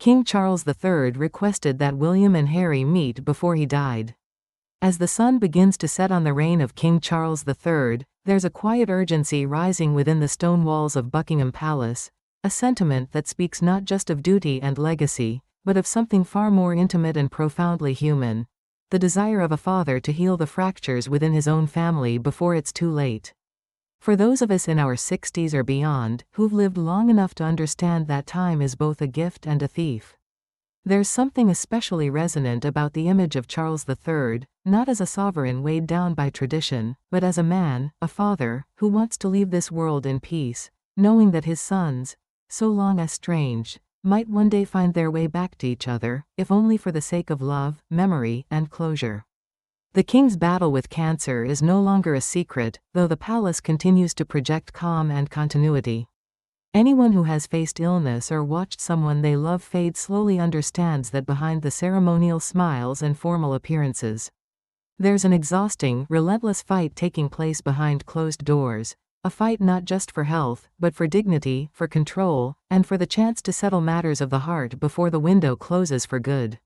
King Charles III requested that William and Harry meet before he died. As the sun begins to set on the reign of King Charles III, there's a quiet urgency rising within the stone walls of Buckingham Palace, a sentiment that speaks not just of duty and legacy, but of something far more intimate and profoundly human: the desire of a father to heal the fractures within his own family before it's too late. For those of us in our 60s or beyond, who've lived long enough to understand that time is both a gift and a thief, there's something especially resonant about the image of Charles III, not as a sovereign weighed down by tradition, but as a man, a father, who wants to leave this world in peace, knowing that his sons, so long estranged, might one day find their way back to each other, if only for the sake of love, memory, and closure. The king's battle with cancer is no longer a secret, though the palace continues to project calm and continuity. Anyone who has faced illness or watched someone they love fade slowly understands that behind the ceremonial smiles and formal appearances, there's an exhausting, relentless fight taking place behind closed doors, a fight not just for health, but for dignity, for control, and for the chance to settle matters of the heart before the window closes for good.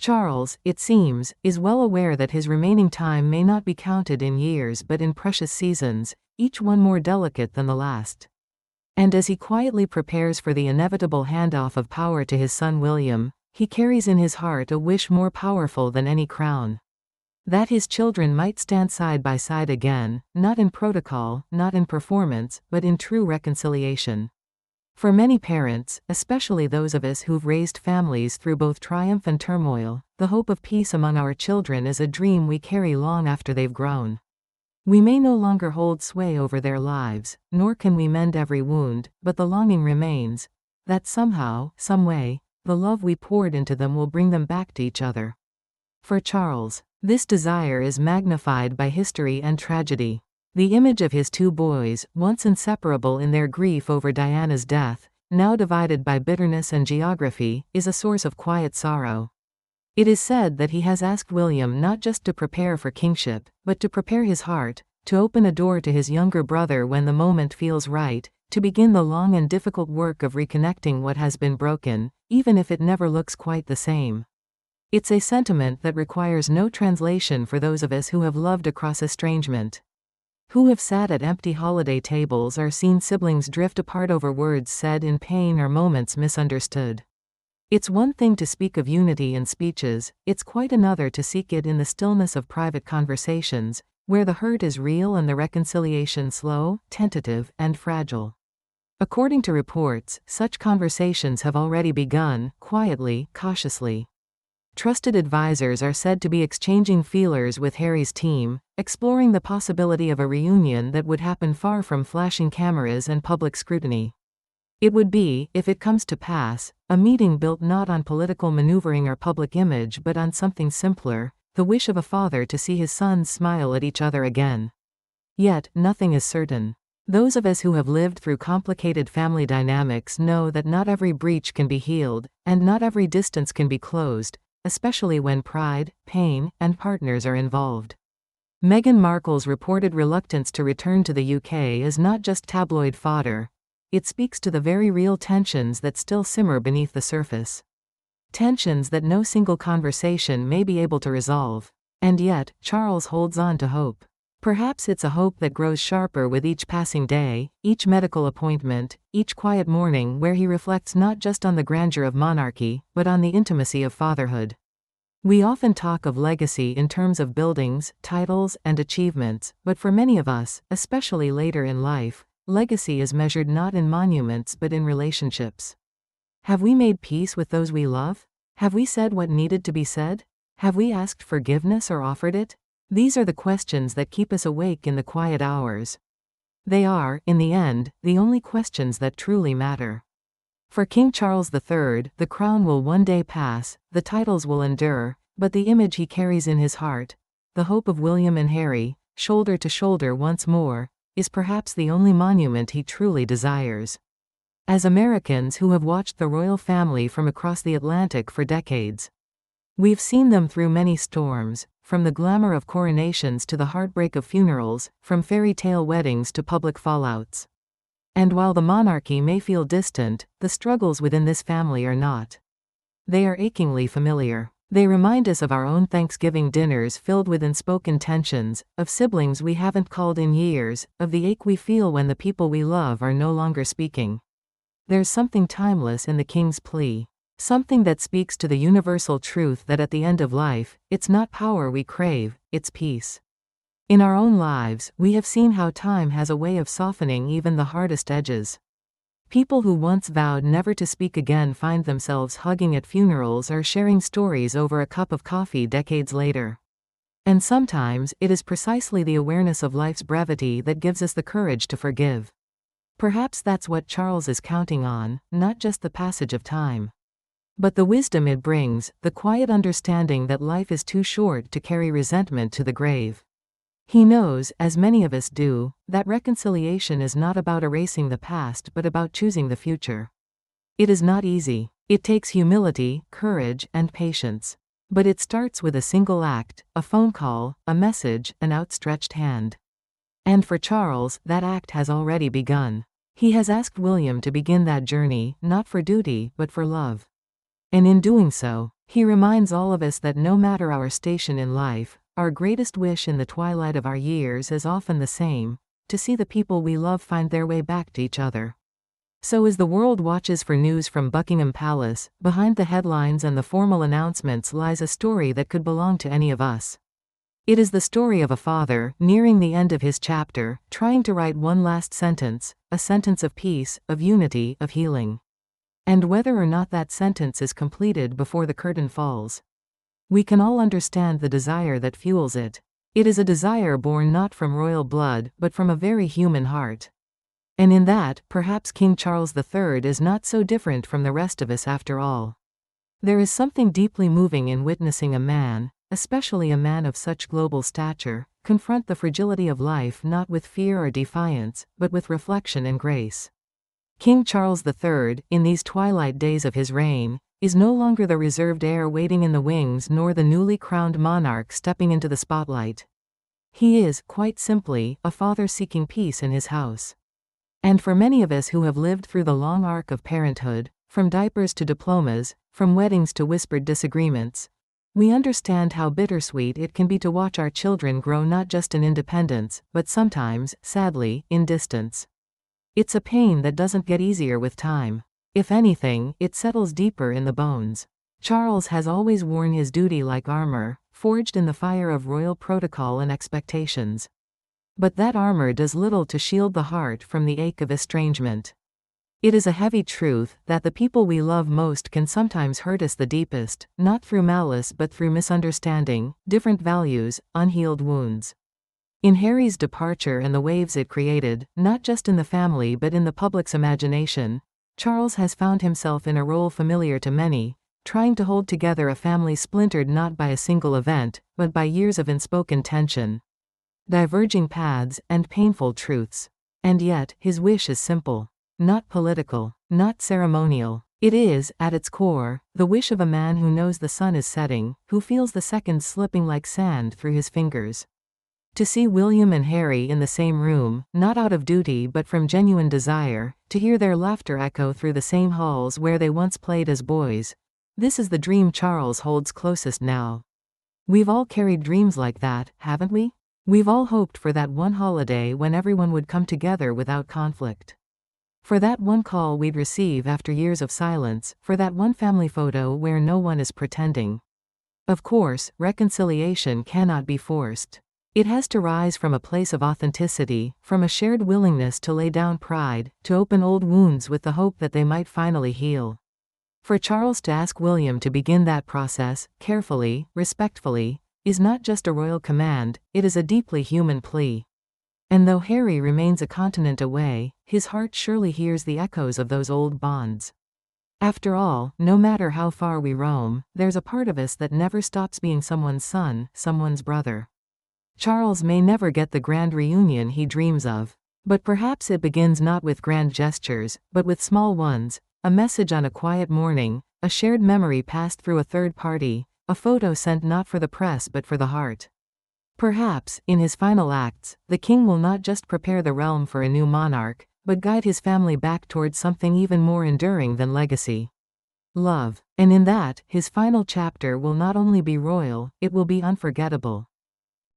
Charles, it seems, is well aware that his remaining time may not be counted in years but in precious seasons, each one more delicate than the last. And as he quietly prepares for the inevitable handoff of power to his son William, he carries in his heart a wish more powerful than any crown: that his children might stand side by side again, not in protocol, not in performance, but in true reconciliation. For many parents, especially those of us who've raised families through both triumph and turmoil, the hope of peace among our children is a dream we carry long after they've grown. We may no longer hold sway over their lives, nor can we mend every wound, but the longing remains, that somehow, some way, the love we poured into them will bring them back to each other. For Charles, this desire is magnified by history and tragedy. The image of his two boys, once inseparable in their grief over Diana's death, now divided by bitterness and geography, is a source of quiet sorrow. It is said that he has asked William not just to prepare for kingship, but to prepare his heart, to open a door to his younger brother when the moment feels right, to begin the long and difficult work of reconnecting what has been broken, even if it never looks quite the same. It's a sentiment that requires no translation for those of us who have loved across estrangement, who have sat at empty holiday tables or seen siblings drift apart over words said in pain or moments misunderstood. It's one thing to speak of unity in speeches, it's quite another to seek it in the stillness of private conversations, where the hurt is real and the reconciliation slow, tentative, and fragile. According to reports, such conversations have already begun, quietly, cautiously. Trusted advisors are said to be exchanging feelers with Harry's team, exploring the possibility of a reunion that would happen far from flashing cameras and public scrutiny. It would be, if it comes to pass, a meeting built not on political maneuvering or public image but on something simpler: the wish of a father to see his sons smile at each other again. Yet, nothing is certain. Those of us who have lived through complicated family dynamics know that not every breach can be healed, and not every distance can be closed, especially when pride, pain, and partners are involved. Meghan Markle's reported reluctance to return to the UK is not just tabloid fodder. It speaks to the very real tensions that still simmer beneath the surface. Tensions that no single conversation may be able to resolve. And yet, Charles holds on to hope. Perhaps it's a hope that grows sharper with each passing day, each medical appointment, each quiet morning where he reflects not just on the grandeur of monarchy, but on the intimacy of fatherhood. We often talk of legacy in terms of buildings, titles, and achievements, but for many of us, especially later in life, legacy is measured not in monuments but in relationships. Have we made peace with those we love? Have we said what needed to be said? Have we asked forgiveness or offered it? These are the questions that keep us awake in the quiet hours. They are, in the end, the only questions that truly matter. For King Charles III, the crown will one day pass, the titles will endure, but the image he carries in his heart, the hope of William and Harry, shoulder to shoulder once more, is perhaps the only monument he truly desires. As Americans who have watched the royal family from across the Atlantic for decades, we've seen them through many storms, from the glamour of coronations to the heartbreak of funerals, from fairy tale weddings to public fallouts. And while the monarchy may feel distant, the struggles within this family are not. They are achingly familiar. They remind us of our own Thanksgiving dinners filled with unspoken tensions, of siblings we haven't called in years, of the ache we feel when the people we love are no longer speaking. There's something timeless in the King's plea. Something that speaks to the universal truth that at the end of life, it's not power we crave, it's peace. In our own lives, we have seen how time has a way of softening even the hardest edges. People who once vowed never to speak again find themselves hugging at funerals or sharing stories over a cup of coffee decades later. And sometimes, it is precisely the awareness of life's brevity that gives us the courage to forgive. Perhaps that's what Charles is counting on, not just the passage of time, but the wisdom it brings, the quiet understanding that life is too short to carry resentment to the grave. He knows, as many of us do, that reconciliation is not about erasing the past but about choosing the future. It is not easy. It takes humility, courage, and patience. But it starts with a single act, a phone call, a message, an outstretched hand. And for Charles, that act has already begun. He has asked William to begin that journey, not for duty, but for love. And in doing so, he reminds all of us that no matter our station in life, our greatest wish in the twilight of our years is often the same: to see the people we love find their way back to each other. So as the world watches for news from Buckingham Palace, behind the headlines and the formal announcements lies a story that could belong to any of us. It is the story of a father, nearing the end of his chapter, trying to write one last sentence, a sentence of peace, of unity, of healing. And whether or not that sentence is completed before the curtain falls, we can all understand the desire that fuels it. It is a desire born not from royal blood, but from a very human heart. And in that, perhaps King Charles III is not so different from the rest of us after all. There is something deeply moving in witnessing a man, especially a man of such global stature, confront the fragility of life not with fear or defiance, but with reflection and grace. King Charles III, in these twilight days of his reign, is no longer the reserved heir waiting in the wings nor the newly crowned monarch stepping into the spotlight. He is, quite simply, a father seeking peace in his house. And for many of us who have lived through the long arc of parenthood, from diapers to diplomas, from weddings to whispered disagreements, we understand how bittersweet it can be to watch our children grow not just in independence, but sometimes, sadly, in distance. It's a pain that doesn't get easier with time. If anything, it settles deeper in the bones. Charles has always worn his duty like armor, forged in the fire of royal protocol and expectations. But that armor does little to shield the heart from the ache of estrangement. It is a heavy truth that the people we love most can sometimes hurt us the deepest, not through malice but through misunderstanding, different values, unhealed wounds. In Harry's departure and the waves it created, not just in the family but in the public's imagination, Charles has found himself in a role familiar to many, trying to hold together a family splintered not by a single event, but by years of unspoken tension, diverging paths, and painful truths. And yet, his wish is simple. Not political, not ceremonial. It is, at its core, the wish of a man who knows the sun is setting, who feels the seconds slipping like sand through his fingers. To see William and Harry in the same room, not out of duty but from genuine desire, to hear their laughter echo through the same halls where they once played as boys. This is the dream Charles holds closest now. We've all carried dreams like that, haven't we? We've all hoped for that one holiday when everyone would come together without conflict. For that one call we'd receive after years of silence, for that one family photo where no one is pretending. Of course, reconciliation cannot be forced. It has to rise from a place of authenticity, from a shared willingness to lay down pride, to open old wounds with the hope that they might finally heal. For Charles to ask William to begin that process, carefully, respectfully, is not just a royal command, it is a deeply human plea. And though Harry remains a continent away, his heart surely hears the echoes of those old bonds. After all, no matter how far we roam, there's a part of us that never stops being someone's son, someone's brother. Charles may never get the grand reunion he dreams of. But perhaps it begins not with grand gestures, but with small ones: a message on a quiet morning, a shared memory passed through a third party, a photo sent not for the press but for the heart. Perhaps, in his final acts, the king will not just prepare the realm for a new monarch, but guide his family back towards something even more enduring than legacy. love. And in that, his final chapter will not only be royal, it will be unforgettable.